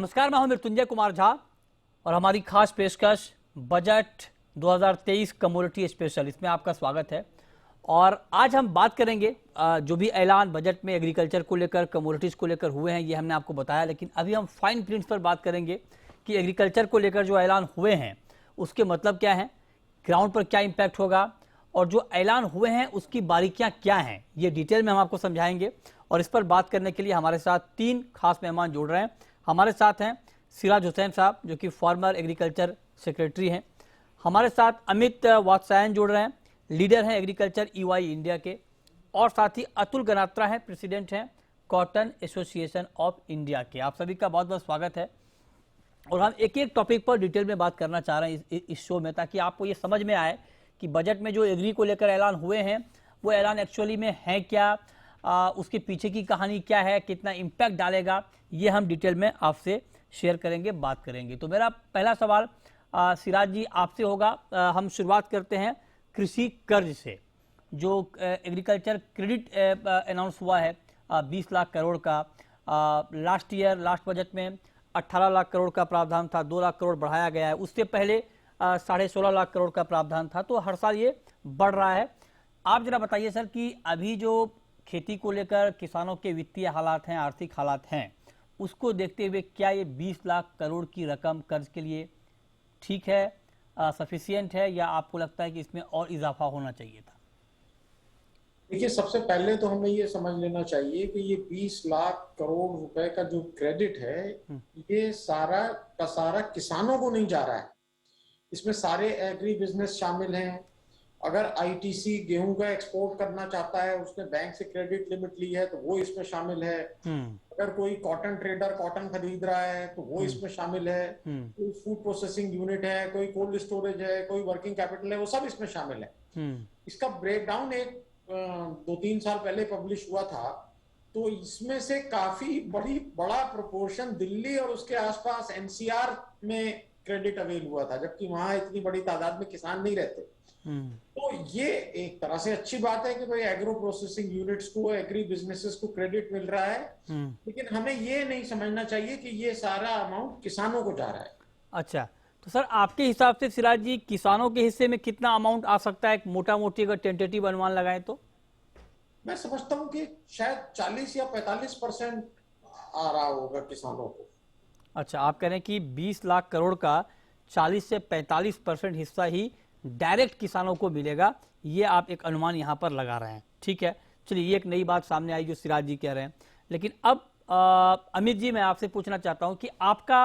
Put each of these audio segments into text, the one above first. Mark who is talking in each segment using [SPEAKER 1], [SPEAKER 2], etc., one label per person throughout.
[SPEAKER 1] नमस्कार, मैं हूं मृत्युंजय कुमार झा और हमारी खास पेशकश बजट 2023 कमोडिटी स्पेशल, इसमें आपका स्वागत है। और आज हम बात करेंगे जो भी ऐलान बजट में एग्रीकल्चर को लेकर, कमोडिटीज़ को लेकर हुए हैं, ये हमने आपको बताया। लेकिन अभी हम फाइन प्रिंट्स पर बात करेंगे कि एग्रीकल्चर को लेकर जो ऐलान हुए हैं उसके मतलब क्या हैं, ग्राउंड पर क्या इम्पैक्ट होगा और जो ऐलान हुए हैं उसकी बारीकियां क्या हैं, ये डिटेल में हम आपको समझाएंगे। और इस पर बात करने के लिए हमारे साथ 3 खास मेहमान जुड़ रहे हैं। हमारे साथ हैं सिराज हुसैन साहब, जो कि फॉर्मर एग्रीकल्चर सेक्रेटरी हैं। हमारे साथ अमित वात्सायन जुड़ रहे हैं, लीडर हैं एग्रीकल्चर ईवाई इंडिया के। और साथ ही अतुल गनात्रा हैं, प्रेसिडेंट हैं कॉटन एसोसिएशन ऑफ इंडिया के। आप सभी का बहुत बहुत स्वागत है। और हम एक एक टॉपिक पर डिटेल में बात करना चाह रहे हैं इस शो में, ताकि आपको ये समझ में आए कि बजट में जो एग्री को लेकर ऐलान हुए हैं वो ऐलान एक्चुअली में है क्या, उसके पीछे की कहानी क्या है, कितना इम्पैक्ट डालेगा, ये हम डिटेल में आपसे शेयर करेंगे, बात करेंगे। तो मेरा पहला सवाल सिराज जी आपसे होगा। हम शुरुआत करते हैं कृषि कर्ज से। जो एग्रीकल्चर क्रेडिट अनाउंस हुआ है 20 लाख करोड़ का, लास्ट बजट में 18 लाख करोड़ का प्रावधान था, 2 लाख करोड़ बढ़ाया गया है। उससे पहले 16.5 लाख करोड़ का प्रावधान था, तो हर साल ये बढ़ रहा है। आप जरा बताइए सर कि अभी जो खेती को लेकर किसानों के वित्तीय हालात हैं, आर्थिक हालात हैं, उसको देखते हुए क्या ये 20 लाख करोड़ की रकम कर्ज के लिए ठीक है, सफिशिएंट है, या आपको लगता है कि इसमें और इजाफा होना चाहिए था?
[SPEAKER 2] देखिए, सबसे पहले तो हमें ये समझ लेना चाहिए कि ये 20 लाख करोड़ रुपए का जो क्रेडिट है, ये सारा का सारा किसानों को नहीं जा रहा है। इसमें सारे एग्री बिजनेस शामिल हैं। अगर आईटीसी गेहूं का एक्सपोर्ट करना चाहता है, उसने बैंक से क्रेडिट लिमिट ली है, तो वो इसमें शामिल है। अगर कोई कॉटन ट्रेडर कॉटन खरीद रहा है तो वो इसमें शामिल है। कोई फूड प्रोसेसिंग यूनिट है, कोई कोल्ड स्टोरेज है, कोई वर्किंग कैपिटल है, वो सब इसमें शामिल है। इसका ब्रेकडाउन एक 2-3 साल पहले पब्लिश हुआ था, तो इसमें से काफी बड़ा प्रोपोर्शन दिल्ली और उसके आसपास एनसीआर में क्रेडिट अवेल हुआ था, जबकि वहां इतनी बड़ी तादाद में किसान नहीं रहते। तो ये एक तरह से अच्छी बात है कि भाई एग्रो प्रोसेसिंग यूनिट्स को, एग्री बिजनेसेस को क्रेडिट मिल रहा है। लेकिन हमें ये नहीं समझना चाहिए कि ये सारा अमाउंट किसानों को जा रहा है।
[SPEAKER 1] अच्छा, तो सर आपके हिसाब से सिराज जी किसानों के हिस्से में कितना अमाउंट आ सकता है, मोटा मोटी अगर टेंटेटिव अनुमान लगाएं तो?
[SPEAKER 2] मैं समझता हूं कि शायद 40 या 45% आ रहा होगा किसानों को।
[SPEAKER 1] अच्छा, आप कह रहे हैं कि 20 लाख करोड़ का 40 से 45% हिस्सा ही डायरेक्ट किसानों को मिलेगा, ये आप एक अनुमान यहाँ पर लगा रहे हैं। ठीक है, चलिए, ये एक नई बात सामने आई जो सिराज जी कह रहे हैं। लेकिन अब अमित जी, मैं आपसे पूछना चाहता हूँ कि आपका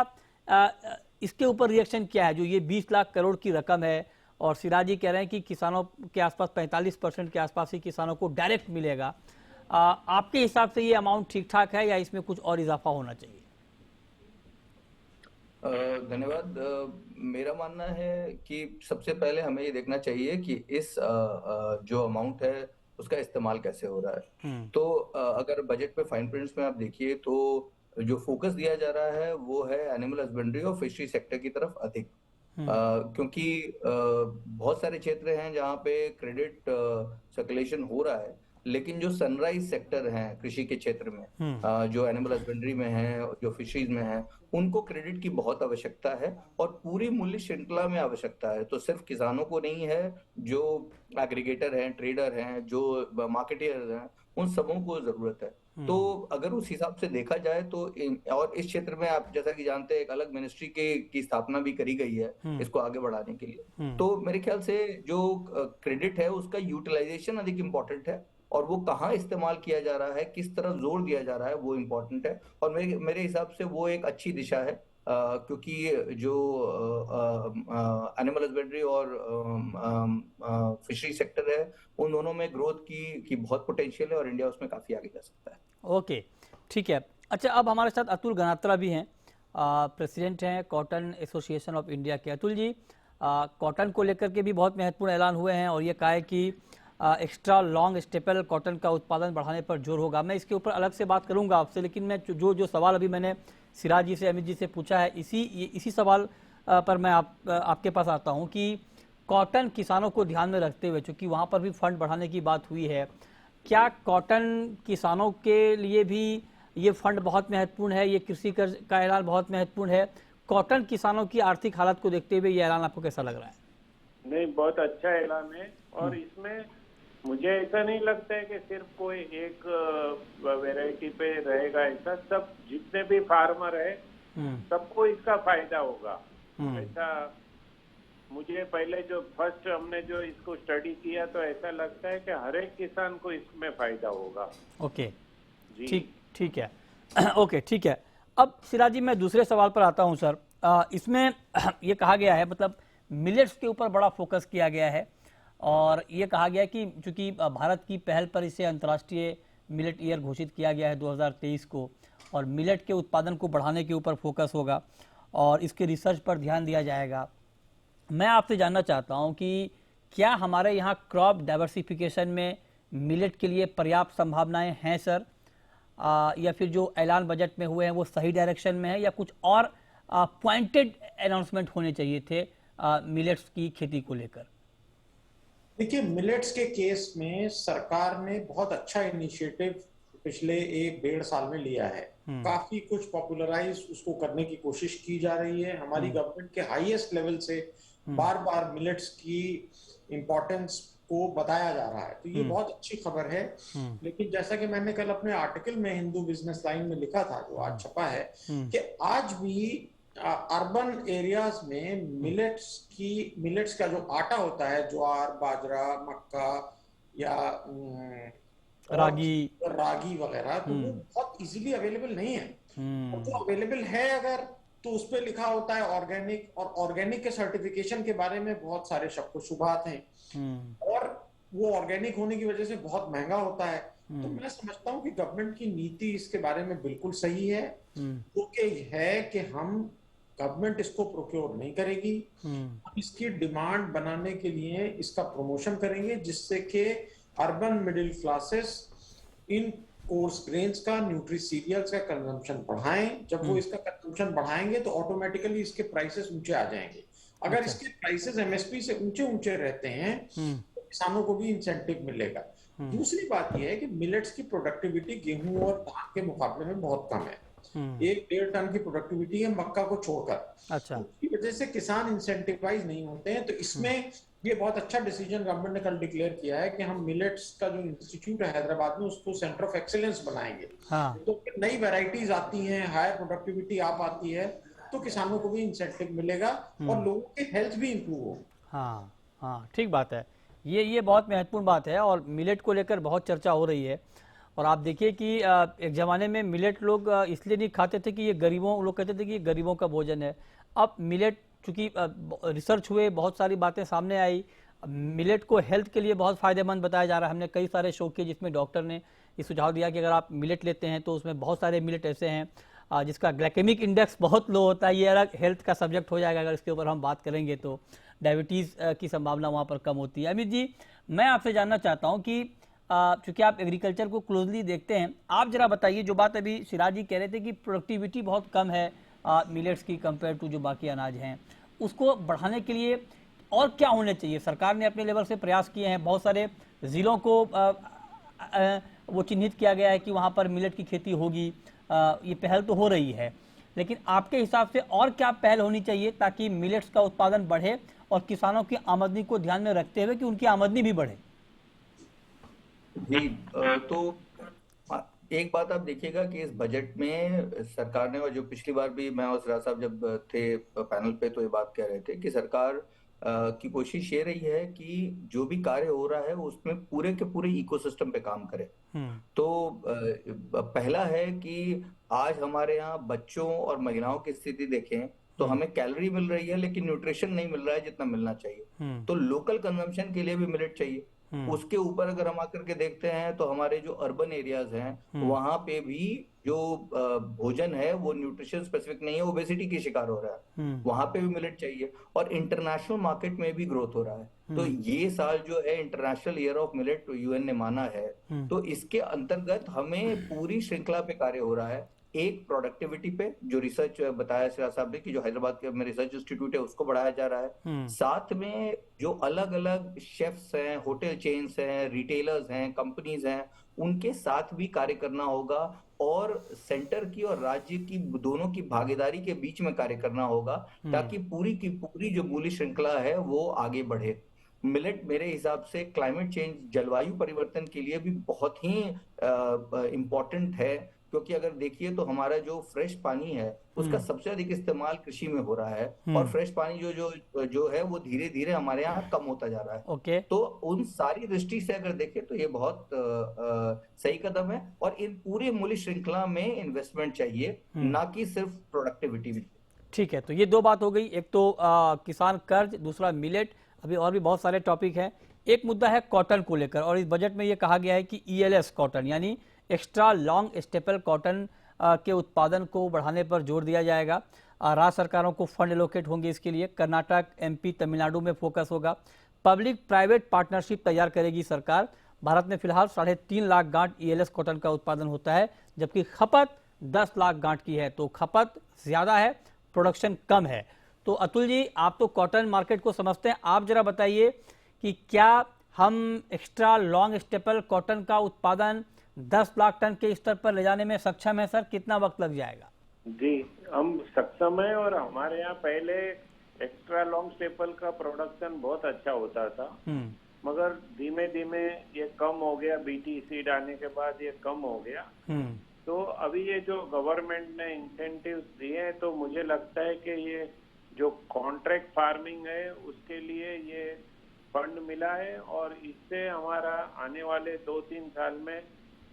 [SPEAKER 1] इसके ऊपर रिएक्शन क्या है, जो ये 20 लाख करोड़ की रकम है और सिराज जी कह रहे हैं कि किसानों के आसपास 45% के आसपास ही किसानों को डायरेक्ट मिलेगा। आपके हिसाब से ये अमाउंट ठीक ठाक है या इसमें कुछ और इजाफा होना चाहिए?
[SPEAKER 3] धन्यवाद। मेरा मानना है कि सबसे पहले हमें ये देखना चाहिए कि इस जो अमाउंट है उसका इस्तेमाल कैसे हो रहा है। तो अगर बजट में फाइन प्रिंट्स में आप देखिए तो जो फोकस दिया जा रहा है वो है एनिमल हस्बेंड्री और फिशरी सेक्टर की तरफ अधिक, क्योंकि बहुत सारे क्षेत्र हैं जहाँ पे क्रेडिट सर्कुलेशन हो रहा है, लेकिन जो सनराइज सेक्टर हैं कृषि के क्षेत्र में, जो एनिमल हस्बेंड्री में है, जो फिशरीज में है, उनको क्रेडिट की बहुत आवश्यकता है और पूरी मूल्य श्रृंखला में आवश्यकता है। तो सिर्फ किसानों को नहीं है, जो एग्रीगेटर हैं, ट्रेडर हैं, जो मार्केटियर हैं, उन सबों को जरूरत है। तो अगर उस हिसाब से देखा जाए तो और इस क्षेत्र में आप जैसा कि जानते हैं एक अलग मिनिस्ट्री की स्थापना भी करी गई है इसको आगे बढ़ाने के लिए। तो मेरे ख्याल से जो क्रेडिट है उसका यूटिलाइजेशन अधिक इंपॉर्टेंट है और वो कहाँ इस्तेमाल किया जा रहा है, किस तरह जोर दिया जा रहा है, वो इम्पोर्टेंट है। और मेरे हिसाब से वो एक अच्छी दिशा है, क्योंकि जो एनिमल हस्बेंड्री और फिशरी सेक्टर है, उन दोनों में ग्रोथ की बहुत पोटेंशियल है और इंडिया उसमें काफी आगे जा सकता है।
[SPEAKER 1] ओके, ठीक है। अच्छा, अब हमारे साथ अतुल गनात्रा भी हैं, प्रेसिडेंट हैं कॉटन एसोसिएशन ऑफ इंडिया के। अतुल जी, कॉटन को लेकर के भी बहुत महत्वपूर्ण ऐलान हुए हैं और ये कहा है कि एक्स्ट्रा लॉन्ग स्टेपल कॉटन का उत्पादन बढ़ाने पर जोर होगा। मैं इसके ऊपर अलग से बात करूंगा आपसे, लेकिन मैं जो सवाल अभी मैंने सिराज जी से, अमित जी से पूछा है, इसी सवाल पर मैं आपके पास आता हूं कि कॉटन किसानों को ध्यान में रखते हुए, चूँकि वहाँ पर भी फंड बढ़ाने की बात हुई है, क्या कॉटन किसानों के लिए भी ये फंड बहुत महत्वपूर्ण है, ये कृषि कर्ज का ऐलान बहुत महत्वपूर्ण है। कॉटन किसानों की आर्थिक हालत को देखते हुए ये ऐलान आपको कैसा लग रहा है?
[SPEAKER 4] नहीं, बहुत अच्छा ऐलान है। और इसमें मुझे ऐसा नहीं लगता है कि सिर्फ कोई एक वैरायटी पे रहेगा। ऐसा सब जितने भी फार्मर है सबको इसका फायदा होगा। ऐसा मुझे पहले जो फर्स्ट हमने जो इसको स्टडी किया तो ऐसा लगता है कि हर एक किसान को इसमें फायदा होगा।
[SPEAKER 1] ओके,
[SPEAKER 4] जी
[SPEAKER 1] ठीक है। ओके, ठीक है। अब सिराज जी, मैं दूसरे सवाल पर आता हूं सर। इसमें ये कहा गया है, मतलब मिलेट्स के ऊपर बड़ा फोकस किया गया है और ये कहा गया है कि चूंकि भारत की पहल पर इसे अंतर्राष्ट्रीय मिलेट ईयर घोषित किया गया है 2023 को, और मिलेट के उत्पादन को बढ़ाने के ऊपर फोकस होगा और इसके रिसर्च पर ध्यान दिया जाएगा। मैं आपसे जानना चाहता हूं कि क्या हमारे यहाँ क्रॉप डाइवर्सिफिकेशन में मिलेट के लिए पर्याप्त संभावनाएं हैं सर, या फिर जो ऐलान बजट में हुए हैं वो सही डायरेक्शन में है, या कुछ और पॉइंटेड अनाउंसमेंट होने चाहिए थे मिलेट्स की खेती को लेकर?
[SPEAKER 2] देखिए, मिलेट्स के केस में सरकार ने बहुत अच्छा इनिशिएटिव पिछले 1-1.5 साल में लिया है। काफी कुछ पॉपुलराइज उसको करने की कोशिश की जा रही है। हमारी गवर्नमेंट के हाईएस्ट लेवल से बार बार मिलेट्स की इम्पोर्टेंस को बताया जा रहा है, तो ये बहुत अच्छी खबर है। लेकिन जैसा कि मैंने कल अपने आर्टिकल में हिंदू बिजनेस लाइन में लिखा था, जो आज छपा है, कि आज भी अर्बन एरियाज में मिलेट्स का जो आटा होता है, ज्वार, बाजरा, मक्का या रागी वगैरह, तो वो बहुत इजीली अवेलेबल नहीं है। और जो अवेलेबल है अगर, तो उस पर लिखा होता है ऑर्गेनिक, और ऑर्गेनिक के सर्टिफिकेशन के बारे में बहुत सारे शक शुबहात हैं और वो ऑर्गेनिक होने की वजह से बहुत महंगा होता है। तो मैं समझता हूँ कि गवर्नमेंट की नीति इसके बारे में बिल्कुल सही है, वो है कि हम गवर्नमेंट इसको प्रोक्योर नहीं करेगी, हम इसकी डिमांड बनाने के लिए इसका प्रमोशन करेंगे, जिससे कि urban middle classes in course grains का, न्यूट्री सीरियल्स का कंजम्पशन बढ़ाएं। जब वो इसका कंजम्पशन बढ़ाएंगे तो ऑटोमेटिकली इसके प्राइसेस ऊंचे आ जाएंगे। अगर इसके प्राइसेस एमएसपी से ऊंचे रहते हैं तो किसानों को भी इंसेंटिव मिलेगा। दूसरी बात यह है कि मिलेट्स की प्रोडक्टिविटी गेहूं और धान के मुकाबले में बहुत कम है। 1-1.5 टन की प्रोडक्टिविटी है मक्का को छोड़कर।
[SPEAKER 1] अच्छा,
[SPEAKER 2] उसकी वजह से किसान इंसेंटिवाइज नहीं होते हैं। तो इसमें ये बहुत अच्छा डिसीजन गवर्नमेंट ने कल डिक्लेयर किया है कि हम मिलेट्स का जो इंस्टीट्यूट है हैदराबाद में, उसको सेंटर ऑफ एक्सीलेंस बनाएंगे। तो नई वैरायटीज आती हैं, हायर प्रोडक्टिविटी आ पाती है, तो किसानों को भी इंसेंटिव मिलेगा और लोगों की हेल्थ भी इंप्रूव होगी।
[SPEAKER 1] हाँ, ठीक बात है। ये बहुत महत्वपूर्ण बात है और मिलेट को लेकर बहुत चर्चा हो रही है। और आप देखिए कि एक ज़माने में मिलेट लोग इसलिए नहीं खाते थे कि ये गरीबों, लोग कहते थे कि ये गरीबों का भोजन है। अब मिलेट, चूँकि रिसर्च हुए, बहुत सारी बातें सामने आई, मिलेट को हेल्थ के लिए बहुत फ़ायदेमंद बताया जा रहा है। हमने कई सारे शो किए जिसमें डॉक्टर ने ये सुझाव दिया कि अगर आप मिलेट लेते हैं तो उसमें बहुत सारे मिलेट ऐसे हैं जिसका ग्लाइकेमिक इंडेक्स बहुत लो होता है। ये अलग हेल्थ का सब्जेक्ट हो जाएगा, अगर इसके ऊपर हम बात करेंगे तो डायबिटीज़ की संभावना वहाँ पर कम होती है। अमित जी, मैं आपसे जानना चाहता हूँ कि चूँकि आप एग्रीकल्चर को क्लोजली देखते हैं, आप जरा बताइए, जो बात अभी सिराज जी कह रहे थे कि प्रोडक्टिविटी बहुत कम है मिलेट्स की कंपेयर टू जो बाकी अनाज हैं, उसको बढ़ाने के लिए और क्या होने चाहिए? सरकार ने अपने लेवल से प्रयास किए हैं, बहुत सारे ज़िलों को वो चिन्हित किया गया है कि वहाँ पर मिलेट की खेती होगी, ये पहल तो हो रही है, लेकिन आपके हिसाब से और क्या पहल होनी चाहिए ताकि मिलेट्स का उत्पादन बढ़े और किसानों की आमदनी को ध्यान में रखते हुए कि उनकी आमदनी भी बढ़े?
[SPEAKER 3] जी, तो एक बात आप देखिएगा कि इस बजट में सरकार ने, और जो पिछली बार भी मैं और सिराज साहब जब थे पैनल पे तो ये बात कह रहे थे कि सरकार की कोशिश ये रही है कि जो भी कार्य हो रहा है उसमें पूरे के पूरे इकोसिस्टम पे काम करे। तो पहला है कि आज हमारे यहाँ बच्चों और महिलाओं की स्थिति देखें तो हमें कैलोरी मिल रही है लेकिन न्यूट्रिशन नहीं मिल रहा है जितना मिलना चाहिए। तो लोकल कंजम्पशन के लिए भी मिलेट चाहिए। उसके ऊपर अगर हम आकर के देखते हैं तो हमारे जो अर्बन एरियाज हैं वहां पे भी जो भोजन है वो न्यूट्रिशन स्पेसिफिक नहीं है, ओबेसिटी की शिकार हो रहा है, वहां पे भी मिलेट चाहिए। और इंटरनेशनल मार्केट में भी ग्रोथ हो रहा है। तो ये साल जो है international year of millet UN ने माना है, तो इसके अंतर्गत हमें पूरी श्रृंखला पे कार्य हो रहा है। एक प्रोडक्टिविटी पे जो रिसर्च बताया सिराज साहब ने कि जो हैदराबाद के में रिसर्च इंस्टीट्यूट है उसको बढ़ाया जा रहा है। साथ में जो अलग अलग शेफ्स हैं, होटल चेन्स हैं, रिटेलर्स हैं, कंपनीज हैं, उनके साथ भी कार्य करना होगा और सेंटर की और राज्य की दोनों की भागीदारी के बीच में कार्य करना होगा ताकि पूरी की पूरी जो मूल्य श्रृंखला है वो आगे बढ़े। मिलेट मेरे हिसाब से क्लाइमेट चेंज, जलवायु परिवर्तन के लिए भी बहुत ही इम्पोर्टेंट है, क्योंकि अगर देखिए तो हमारा जो फ्रेश पानी है उसका सबसे अधिक इस्तेमाल कृषि में हो रहा है और फ्रेश पानी जो जो जो है वो धीरे धीरे हमारे यहाँ कम होता जा रहा है।
[SPEAKER 1] ओके।
[SPEAKER 3] तो उन सारी दृष्टि से अगर देखें तो ये बहुत सही कदम है और इन पूरे मूल्य श्रृंखला में इन्वेस्टमेंट चाहिए, ना कि सिर्फ प्रोडक्टिविटी में।
[SPEAKER 1] ठीक है, तो ये दो बात हो गई, एक तो किसान कर्ज, दूसरा मिलेट, अभी और भी बहुत सारे टॉपिक हैं। एक मुद्दा है कॉटन को लेकर, और इस बजट में ये कहा गया है कि ELS कॉटन यानी एक्स्ट्रा लॉन्ग स्टेपल कॉटन के उत्पादन को बढ़ाने पर जोर दिया जाएगा। राज्य सरकारों को फंड एलोकेट होंगे इसके लिए। कर्नाटक, MP, तमिलनाडु में फोकस होगा। पब्लिक प्राइवेट पार्टनरशिप तैयार करेगी सरकार। भारत में फिलहाल 3.5 लाख गांठ ELS कॉटन का उत्पादन होता है, जबकि खपत 10 लाख गांठ की है। तो खपत ज़्यादा है, प्रोडक्शन कम है। तो अतुल जी, आप तो कॉटन मार्केट को समझते हैं, आप जरा बताइए कि क्या हम एक्स्ट्रा लॉन्ग स्टेपल कॉटन का उत्पादन 10 लाख टन के स्तर पर ले जाने में सक्षम है? सर, कितना वक्त लग जाएगा?
[SPEAKER 4] जी, हम सक्षम है और हमारे यहाँ पहले एक्स्ट्रा लॉन्ग स्टेपल का प्रोडक्शन बहुत अच्छा होता था, मगर धीमे धीमे ये कम हो गया। BT सीड आने के बाद ये कम हो गया। तो अभी ये जो गवर्नमेंट ने इंसेंटिव्स दिए हैं, तो मुझे लगता है कि ये जो कॉन्ट्रैक्ट फार्मिंग है उसके लिए ये फंड मिला है और इससे हमारा आने वाले 2-3 साल में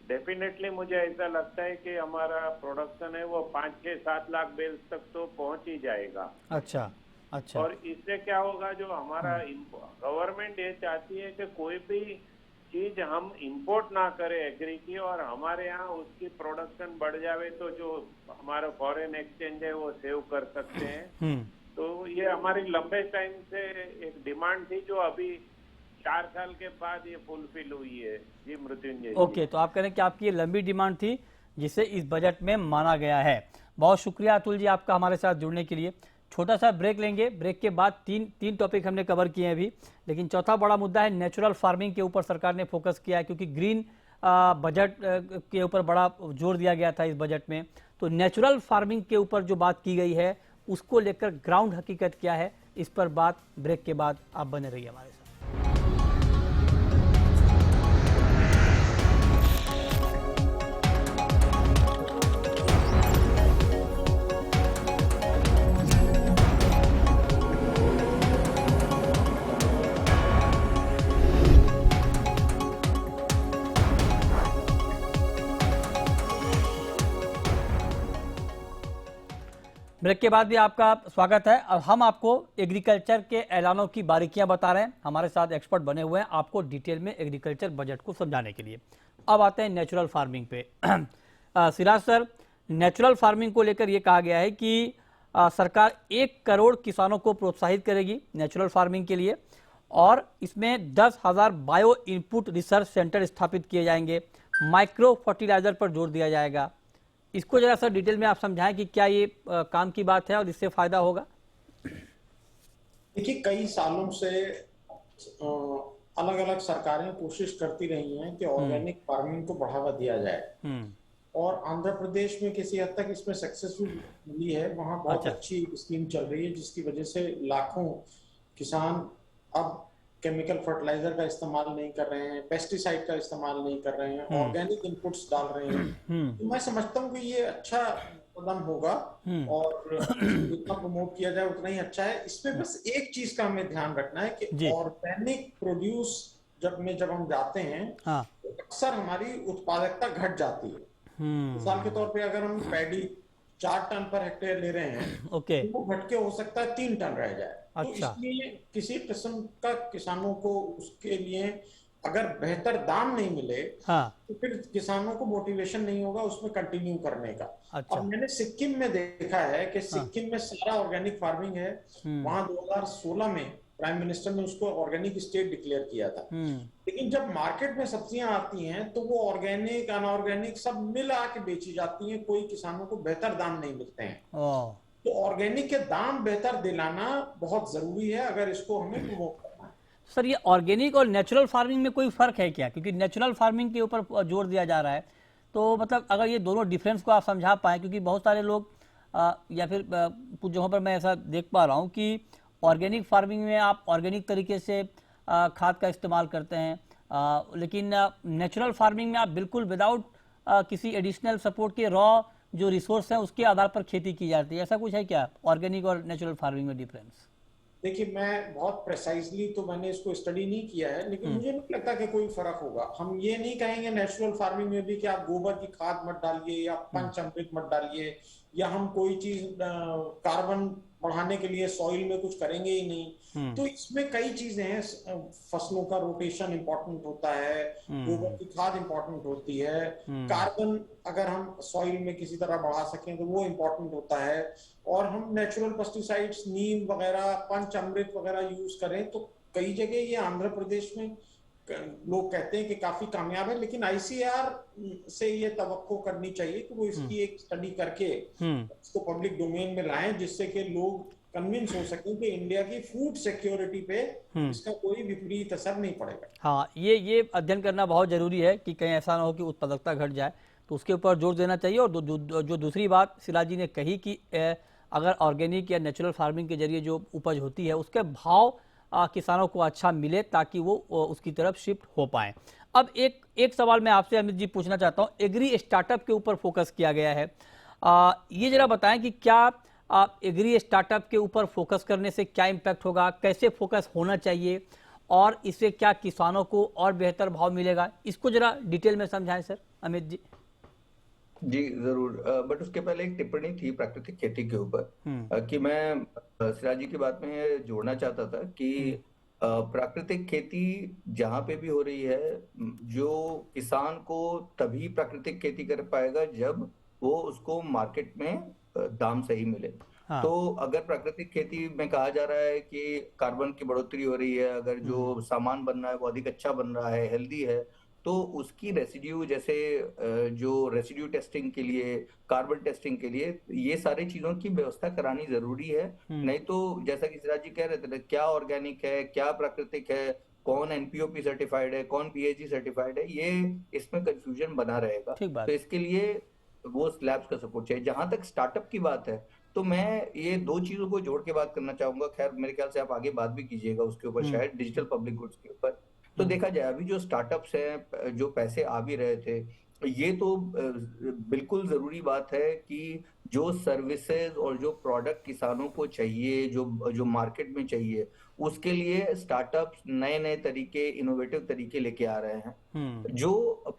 [SPEAKER 4] डेफिनेटली मुझे ऐसा लगता है कि हमारा प्रोडक्शन है वो 5-6-7 लाख बेल्स तक तो पहुंच ही जाएगा।
[SPEAKER 1] अच्छा अच्छा।
[SPEAKER 4] और इससे क्या होगा, जो हमारा गवर्नमेंट ये चाहती है कि कोई भी चीज हम इंपोर्ट ना करें एग्री की, और हमारे यहाँ उसकी प्रोडक्शन बढ़ जावे तो जो हमारा फॉरेन एक्सचेंज है वो सेव कर सकते हैं। तो ये हमारी लंबे टाइम से एक डिमांड थी जो अभी 4 साल के बाद ये फुलफिल हुई है। जी मृत्युंजय।
[SPEAKER 1] ओके, तो आप कह रहे हैं कि आपकी ये लंबी डिमांड थी जिसे इस बजट में माना गया है। बहुत शुक्रिया अतुल जी आपका हमारे साथ जुड़ने के लिए। छोटा सा ब्रेक लेंगे, ब्रेक के बाद तीन टॉपिक हमने कवर किए हैं अभी, लेकिन चौथा बड़ा मुद्दा है नेचुरल फार्मिंग के ऊपर सरकार ने फोकस किया है, क्योंकि ग्रीन बजट के ऊपर बड़ा जोर दिया गया था इस बजट में। तो नेचुरल फार्मिंग के ऊपर जो बात की गई है उसको लेकर ग्राउंड हकीकत क्या है, इस पर बात ब्रेक के बाद आप बने रहिए हमारे साथ। ब्रेक के बाद भी आपका स्वागत है। अब हम आपको एग्रीकल्चर के ऐलानों की बारीकियां बता रहे हैं। हमारे साथ एक्सपर्ट बने हुए हैं आपको डिटेल में एग्रीकल्चर बजट को समझाने के लिए। अब आते हैं नेचुरल फार्मिंग पे। सिराज सर, नेचुरल फार्मिंग को लेकर ये कहा गया है कि सरकार 1 करोड़ किसानों को प्रोत्साहित करेगी नेचुरल फार्मिंग के लिए, और इसमें 10,000 बायो इनपुट रिसर्च सेंटर स्थापित किए जाएंगे। माइक्रो फर्टिलाइजर पर जोर दिया जाएगा। इसको जरा सर डिटेल में आप समझाएं कि क्या ये काम की बात है और इससे फायदा होगा?
[SPEAKER 2] देखिए, कई सालों से अलग अलग सरकारें कोशिश करती रही हैं कि ऑर्गेनिक फार्मिंग को बढ़ावा दिया जाए, और आंध्र प्रदेश में किसी हद तक इसमें सक्सेसफुल मिली है। वहाँ बहुत अच्छी स्कीम चल रही है जिसकी वजह से लाखों किसान अब केमिकल फर्टिलाइजर का इस्तेमाल नहीं कर रहे हैं, पेस्टिसाइड का इस्तेमाल नहीं कर रहे हैं, ऑर्गेनिक इनपुट्स डाल रहे हैं। तो मैं समझता हूँ कि ये अच्छा कदम होगा और जितना प्रमोट किया जाए उतना ही अच्छा है। इसमें बस एक चीज का हमें ध्यान रखना है कि ऑर्गेनिक प्रोड्यूस जब हम जाते हैं तो अक्सर हमारी उत्पादकता घट जाती है। मिसाल के तौर पे अगर हम पैडी 4 टन पर हेक्टेयर ले रहे हैं, तो वो घट के हो सकता है 3 टन रह जाए। तो इसलिए किसी किस्म का किसानों को उसके लिए अगर बेहतर दाम नहीं मिले तो फिर किसानों को मोटिवेशन नहीं होगा उसमें कंटिन्यू करने का। और मैंने सिक्किम में देखा है कि सिक्किम में सारा ऑर्गेनिक फार्मिंग है। वहां 2016 में प्राइम मिनिस्टर ने उसको ऑर्गेनिक स्टेट डिक्लेयर किया था। लेकिन जब मार्केट में सब्जियां आती हैं तो वो ऑर्गेनिक अनऑर्गेनिक सब मिला के बेची जाती हैं, कोई किसानों को बेहतर दाम नहीं मिलते हैं। तो ऑर्गेनिक के दाम बेहतर दिलाना बहुत जरूरी है अगर इसको हमें प्रमोट करना है।
[SPEAKER 1] सर, ये ऑर्गेनिक और नेचुरल फार्मिंग में कोई फर्क है क्या? क्योंकि नेचुरल फार्मिंग के ऊपर जोर दिया जा रहा है, तो मतलब अगर ये दोनों डिफरेंस को आप समझा पाएँ, क्योंकि बहुत सारे लोग या फिर कुछ जगहों पर मैं ऐसा देख पा रहा हूँ कि ऑर्गेनिक फार्मिंग में आप ऑर्गेनिक तरीके से खाद का इस्तेमाल करते हैं, लेकिन नेचुरल फार्मिंग में आप बिल्कुल विदाउट किसी एडिशनल सपोर्ट के रॉ जो रिसोर्स हैं उसके आधार पर खेती की जाती है। ऐसा कुछ है क्या ऑर्गेनिक और नेचुरल फार्मिंग में डिफरेंस?
[SPEAKER 2] देखिए, मैं बहुत प्रेसाइजली तो मैंने इसको स्टडी नहीं किया है, लेकिन मुझे नहीं लगता कि कोई फर्क होगा। हम ये नहीं कहेंगे नेचुरल फार्मिंग में भी कि आप गोबर की खाद मत डालिए या पंचअमृत मत डालिए, या हम कोई चीज कार्बन बढ़ाने के लिए सॉइल में कुछ करेंगे ही नहीं। तो इसमें कई चीजें हैं। फसलों का रोटेशन इंपॉर्टेंट होता है, गोबर की खाद इंपॉर्टेंट होती है, कार्बन अगर हम सॉइल में किसी तरह बढ़ा सकें तो वो इंपॉर्टेंट होता है, और हम नेचुरल पेस्टिसाइड्स नीम वगैरह पंचअमृत वगैरह यूज करें तो कई जगह ये आंध्र प्रदेश में लोग कहते हैं कि काफी कामयाब है। लेकिन आईसीएआर से ये तवक्को करनी चाहिए कि वो इसकी एक स्टडी करके इसको पब्लिक डोमेन में लाएं, जिससे कि लोग कन्विंस हो सकें कि इंडिया की फूड सिक्योरिटी पे इसका कोई विपरीत असर नहीं पड़ेगा।
[SPEAKER 1] हाँ, ये अध्ययन करना बहुत जरूरी है कि कहीं ऐसा ना हो कि उत्पादकता घट जाए, तो उसके ऊपर जोर देना चाहिए। और जो दूसरी बात सिराज जी ने कही कि अगर ऑर्गेनिक या नेचुरल फार्मिंग के जरिए जो उपज होती है उसके भाव किसानों को अच्छा मिले ताकि वो उसकी तरफ शिफ्ट हो पाए। अब एक सवाल मैं आपसे अमित जी पूछना चाहता हूँ, एग्री स्टार्टअप के ऊपर फोकस किया गया है। ये जरा बताएं कि क्या एग्री स्टार्टअप के ऊपर फोकस करने से क्या इम्पैक्ट होगा, कैसे फोकस होना चाहिए, और इससे क्या किसानों को और बेहतर भाव मिलेगा? इसको जरा डिटेल में समझाएं सर अमित जी।
[SPEAKER 3] जी जरूर, बट उसके पहले एक टिप्पणी थी प्राकृतिक खेती के ऊपर कि मैं सिराज जी की बात में ये जोड़ना चाहता था कि प्राकृतिक खेती जहां पे भी हो रही है, जो किसान को तभी प्राकृतिक खेती कर पाएगा जब वो उसको मार्केट में दाम सही मिले। हाँ। तो अगर प्राकृतिक खेती में कहा जा रहा है कि कार्बन की बढ़ोतरी हो रही है, अगर जो सामान बन रहा है वो अधिक अच्छा बन रहा है, हेल्दी है, तो उसकी रेसिड्यू, जैसे जो रेसिड्यू टेस्टिंग के लिए, कार्बन टेस्टिंग के लिए ये सारी चीजों की व्यवस्था करानी जरूरी है। नहीं तो जैसा कि सिराज जी कह रहे थे, क्या ऑर्गेनिक है, क्या प्राकृतिक है, कौन एनपीओपी सर्टिफाइड है, कौन पीएचडी सर्टिफाइड है, ये इसमें कंफ्यूजन बना रहेगा। तो इसके लिए वो स्लैब्स का सपोर्ट चाहिए। जहां तक स्टार्टअप की बात है, तो मैं ये दो चीजों को जोड़ के बात करना चाहूंगा। खैर मेरे ख्याल से आप आगे बात भी कीजिएगा उसके ऊपर, शायद डिजिटल पब्लिक गुड्स के ऊपर। तो देखा जाए अभी जो स्टार्टअप्स हैं, जो पैसे आ भी रहे थे, ये तो बिल्कुल जरूरी बात है कि जो सर्विसेज और जो प्रोडक्ट किसानों को चाहिए, जो मार्केट में चाहिए, उसके लिए स्टार्टअप्स नए नए तरीके, इनोवेटिव तरीके लेके आ रहे हैं।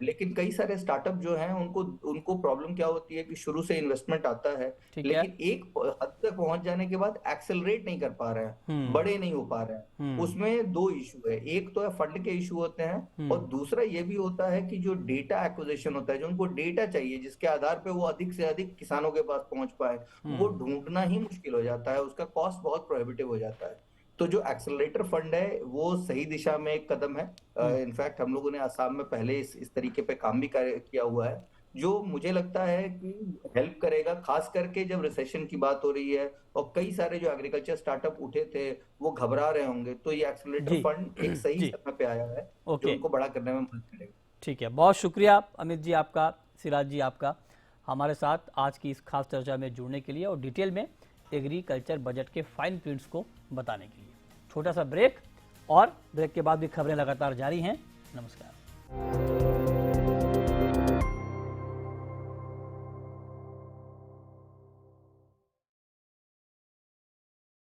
[SPEAKER 3] लेकिन कई सारे स्टार्टअप जो हैं उनको प्रॉब्लम क्या होती है कि शुरू से इन्वेस्टमेंट आता है, लेकिन एक हद तक पहुंच जाने के बाद एक्सेलरेट नहीं कर पा रहे हैं, बड़े नहीं हो पा रहे हैं। उसमें दो इशू है, एक तो है फंड के इशू होते हैं, और दूसरा ये भी होता है कि जो डेटा एक्विजिशन होता है, जो उनको डेटा चाहिए जिसके आधार पे वो अधिक से अधिक किसानों के पास पहुंच पाए, वो ढूंढना ही मुश्किल हो जाता है, उसका कॉस्ट बहुत प्रोहिबिटिव हो जाता है। तो जो एक्सेलरेटर फंड है वो सही दिशा में एक कदम है। इनफैक्ट हम लोगों ने असम में पहले इस तरीके पे काम भी किया हुआ है, जो मुझे लगता है कि हेल्प करेगा, खास करके जब रिसेशन की बात हो रही है और कई सारे जो एग्रीकल्चर स्टार्टअप उठे थे वो घबरा रहे होंगे, तो ये एक्सेलरेटर फंड एक सही समय पे आया है जो उनको बड़ा करने में मदद करेगा।
[SPEAKER 1] ठीक है, बहुत शुक्रिया अमित जी आपका, सिराज जी आपका, हमारे साथ आज की इस खास चर्चा में जुड़ने के लिए और डिटेल में एग्रीकल्चर बजट के फाइन प्रिंट्स को बताने के लिए। छोटा सा ब्रेक, और ब्रेक के बाद भी खबरें लगातार जारी हैं। नमस्कार।